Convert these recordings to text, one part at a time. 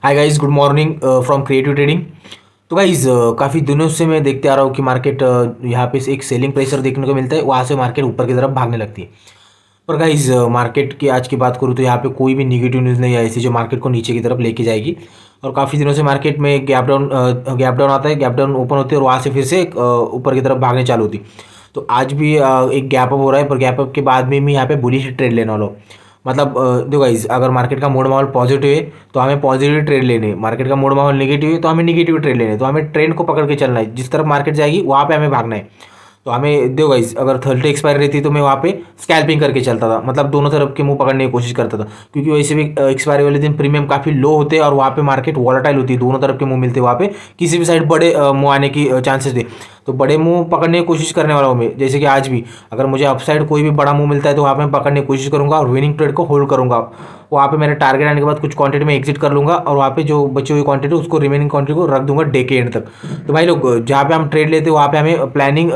Hi guys, good morning from creative trading. तो guys काफ़ी दिनों से मैं देखते आ रहा हूँ कि मार्केट यहाँ पे से एक सेलिंग प्रेशर देखने को मिलता है, वहाँ से मार्केट ऊपर की तरफ भागने लगती है। पर गाइस मार्केट की आज की बात करूँ तो यहाँ पे कोई भी निगेटिव न्यूज़ नहीं आई ऐसी जो मार्केट को नीचे की तरफ लेके जाएगी। और काफ़ी दिनों से मार्केट में गैप डाउन आता है, गैप डाउन ओपन होती है और वहाँ से फिर से ऊपर की तरफ भागने चालू होती। तो आज भी एक गैप अप हो रहा है, पर गैप अप के बाद में मैं यहाँ पे बुलिश ट्रेड लेने वाला हूँ। मतलब देखो गाइस, अगर मार्केट का मूड माहौल पॉजिटिव है तो हमें पॉजिटिव ट्रेड लेने हैं, मार्केट का मूड माहौल नेगेटिव है तो हमें नेगेटिव ट्रेड लेने हैं। तो हमें ट्रेंड को पकड़ के चलना है, जिस तरफ मार्केट जाएगी वहाँ पे हमें भागना है। तो हमें देखो गाइस, अगर थर्सडे एक्सपायरी रहती तो मैं वहाँ पे स्कैल्पिंग करके चलता था, मतलब दोनों तरफ के मुंह पकड़ने की कोशिश करता था, क्योंकि वैसे भी एक्सपायरी वाले दिन प्रीमियम काफ़ी लो होते हैं और वहाँ पे मार्केट वॉलेटाइल होती है, दोनों तरफ के मुंह मिलते हैं, वहाँ पे किसी भी साइड बड़े मुंह आने की चांसेस थे। तो बड़े मुंह पकड़ने की कोशिश करने वाला हूँ मैं, जैसे कि आज भी अगर मुझे अपसाइड कोई भी बड़ा मुंह मिलता है तो वहाँ पे मैं पकड़ने की कोशिश करूँगा और विनिंग ट्रेड को होल्ड करूँगा। वहाँ पे मेरे टारगेट आने के बाद कुछ क्वांटिटी में एग्जिट कर लूँगा और वहाँ पे जो बची हुई क्वांटिटी उसको रिमेनिंग क्वांटिटी को रख दूंगा डे के एंड तक। तो भाई लोग, जहाँ पे हम ट्रेड लेते हैं वहाँ पे हमें प्लानिंग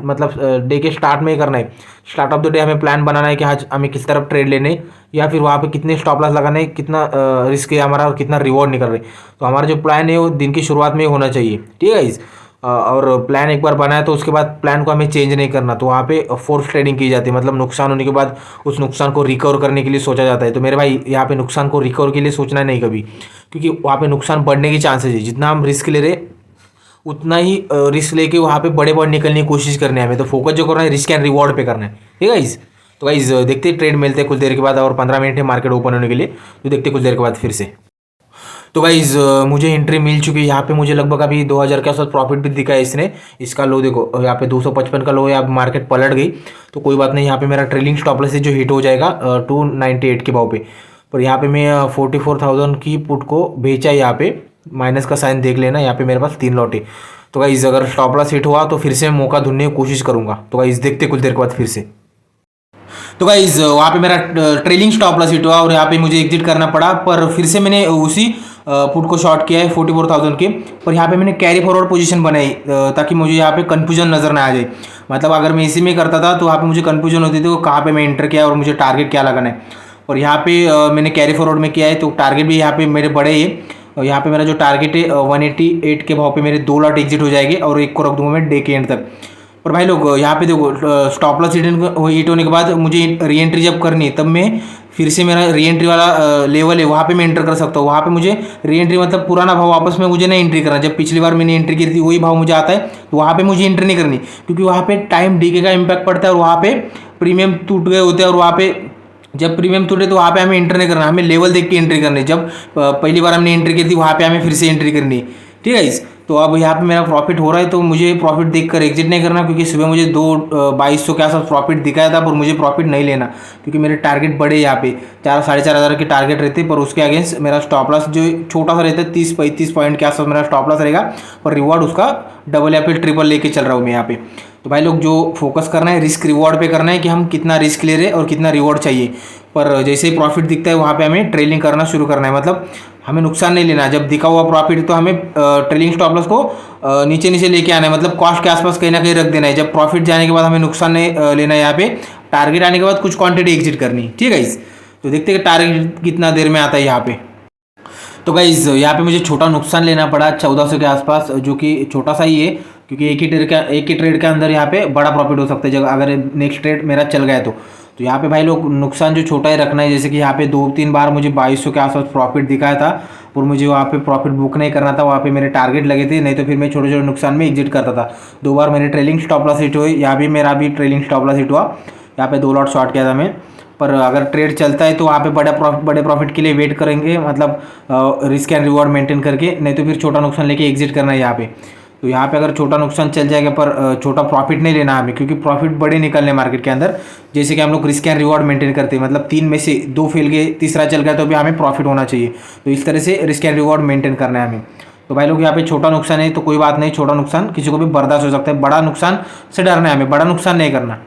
मतलब डे के स्टार्ट में ही करना है। स्टार्ट ऑफ द डे हमें प्लान बनाना है कि आज हमें किस तरफ ट्रेड लेने, या फिर वहाँ पे कितने स्टॉप लॉस लगाने, कितना रिस्क है हमारा और कितना रिवॉर्ड निकल रहा है। तो हमारा जो प्लान है वो दिन की शुरुआत में ही होना चाहिए, ठीक है गाइस। और प्लान एक बार बनाया तो उसके बाद प्लान को हमें चेंज नहीं करना। तो वहाँ पे फोर्स ट्रेडिंग की जाती है, मतलब नुकसान होने के बाद उस नुकसान को रिकवर करने के लिए सोचा जाता है। तो मेरे भाई, यहाँ पे नुकसान को रिकवर के लिए सोचना नहीं कभी, क्योंकि वहाँ पे नुकसान बढ़ने की चांसेस है। जितना हम रिस्क ले रहे उतना ही रिस्क लेके वहाँ पे बड़े बड़े निकलने की कोशिश करनी है हमें। तो फोकस जो करना है रिस्क एंड रिवॉर्ड पे करना है, ठीक है गाइस। तो गाइस देखते ट्रेड मिलते हैं कुछ देर के बाद, और 15 मिनट है मार्केट ओपन होने के लिए, तो देखते कुछ देर के बाद फिर से। तो गाइज मुझे एंट्री मिल चुकी है यहाँ पे, मुझे लगभग अभी 2000 के आसपास प्रॉफिट भी दिखा है इसने। इसका लो देखो, यहाँ पे 255 का लो है, अब मार्केट पलट गई तो कोई बात नहीं। यहाँ पे मेरा ट्रेलिंग स्टॉप लॉस है जो हिट हो जाएगा 298 के भाव पे। पर यहाँ पे मैं 44,000 की पुट को बेचा है, यहाँ पे माइनस का साइन देख लेना, यहाँ पे मेरे पास 3 लॉट है। तो गाइज अगर स्टॉप लॉस हिट हुआ तो फिर से मैं मौका ढूंढने की कोशिश करूंगा। तो गाइज देखते कुछ देर के बाद फिर से। तो गाइज वहाँ पे मेरा ट्रेलिंग स्टॉप लॉस हिट हुआ और यहाँ पे मुझे एग्जिट करना पड़ा, पर फिर से मैंने उसी पुट को शॉर्ट किया है 44,000 के। पर यहाँ पे मैंने कैरी फॉरवर्ड पोजीशन बनाई ताकि मुझे यहाँ पे कन्फ्यूजन नजर ना आ जाए। मतलब अगर मैं इसी में करता था तो वहाँ पे मुझे कन्फ्यूजन होती थी वो कहाँ पे मैं एंटर किया और मुझे टारगेट क्या लगाना है। और यहाँ पे मैंने कैरी फॉरवर्ड में किया है तो टारगेट भी यहाँ पे मेरे बड़े ही है। और यहाँ पे मेरा जो टारगेट है 188 के भाव पे मेरे 2 लॉट एग्जिट हो जाएंगे और एक को रख दूंगा मैं डे के एंड तक। और भाई लोग यहाँ पे देखो, स्टॉप लॉस हिट होने के बाद मुझे री एंट्री जब करनी है तब मैं फिर से मेरा री एंट्री वाला लेवल है वहाँ पे मैं एंटर कर सकता हूँ। वहाँ पे मुझे री एंट्री मतलब पुराना भाव वापस में मुझे नहीं एंट्री करना, जब पिछली बार मैंने एंट्री की थी वही भाव मुझे आता है तो वहाँ पे मुझे एंट्री नहीं करनी, क्योंकि वहाँ पे टाइम डीके का इम्पैक्ट पड़ता है और वहाँ पे प्रीमियम टूट गए होते हैं। और वहाँ पे जब प्रीमियम टूटे तो वहाँ पे हमें एंटर नहीं करना, हमें लेवल देख के एंट्री करनी। जब पहली बार हमने एंट्री की थी वहाँ पे हमें फिर से एंट्री करनी, ठीक है इस। तो अब यहाँ पे मेरा प्रॉफिट हो रहा है तो मुझे प्रॉफिट देखकर एग्जिट नहीं करना, क्योंकि सुबह मुझे 2200 के आसपास प्रॉफिट दिखाया था, पर मुझे प्रॉफिट नहीं लेना क्योंकि मेरे टारगेट बड़े यहाँ पे 4-4.5 हज़ार के टारगेट रहते, पर उसके अगेंस्ट मेरा स्टॉप लॉस जो छोटा सा रहता है 30-35 पॉइंट के आसपास मेरा स्टॉप लॉस रहेगा, पर रिवॉर्ड उसका डबल या फिर ट्रिपल लेके चल रहा हूँ मैं यहाँ पे। तो भाई लोग, जो फोकस करना है रिस्क रिवॉर्ड पे करना है कि हम कितना रिस्क ले रहे हैं और कितना रिवॉर्ड चाहिए। पर जैसे ही प्रॉफिट दिखता है वहाँ पे हमें ट्रेलिंग करना शुरू करना है, मतलब हमें नुकसान नहीं लेना। जब दिखा हुआ प्रॉफिट तो हमें ट्रेलिंग स्टॉप लॉस को नीचे नीचे लेके आना है, मतलब कॉस्ट के आसपास कहीं ना कहीं रख देना है। जब प्रॉफिट जाने के बाद हमें नुकसान नहीं लेना है, यहाँ पे टारगेट आने के बाद कुछ क्वांटिटी एग्जिट करनी, ठीक है गाइस। तो देखते हैं टारगेट कितना देर में आता है यहाँ पे। तो गाइस यहाँ पे मुझे छोटा नुकसान लेना पड़ा 1400 के आसपास, जो कि छोटा सा ही है, क्योंकि एक ही ट्रेड के अंदर यहाँ पे बड़ा प्रॉफिट हो सकता है जब अगर नेक्स्ट ट्रेड मेरा चल गया तो यहाँ पे भाई लोग नुकसान जो छोटा ही रखना है। जैसे कि यहाँ पे 2-3 बार मुझे 2200 के आसपास प्रॉफिट दिखाया था और मुझे वहाँ पे प्रॉफिट बुक नहीं करना था, वहाँ पे मेरे टारगेट लगे थे, नहीं तो फिर मैं छोटे छोटे नुकसान में एग्जिट करता था। 2 बार मेरे ट्रेलिंग स्टॉप लॉस हिट हुई, यहाँ भी मेरा भी ट्रेलिंग स्टॉप लॉस हिट हुआ, यहाँ पे 2 लॉट शॉर्ट किया था मैं। पर अगर ट्रेड चलता है तो वहाँ पे बड़े प्रॉफिट के लिए वेट करेंगे, मतलब रिस्क एंड रिवॉर्ड मेंटेन करके, नहीं तो फिर छोटा नुकसान लेके एग्जिट करना है यहाँ पे। तो यहाँ पे अगर छोटा नुकसान चल जाएगा पर छोटा प्रॉफिट नहीं लेना हमें, क्योंकि प्रॉफिट बड़े निकलने मार्केट के अंदर। जैसे कि हम लोग रिस्क एंड रिवॉर्ड मेंटेन करते हैं, मतलब 3 में से 2 फेल गए, तीसरा चल गया तो भी हमें प्रॉफिट होना चाहिए। तो इस तरह से रिस्क एंड रिवॉर्ड मेंटेन करना है हमें। तो भाई लोग यहाँ पे छोटा नुकसान है तो कोई बात नहीं, छोटा नुकसान किसी को भी बर्दाश्त हो सकता है, बड़ा नुकसान से डरना है हमें, बड़ा नुकसान नहीं करना।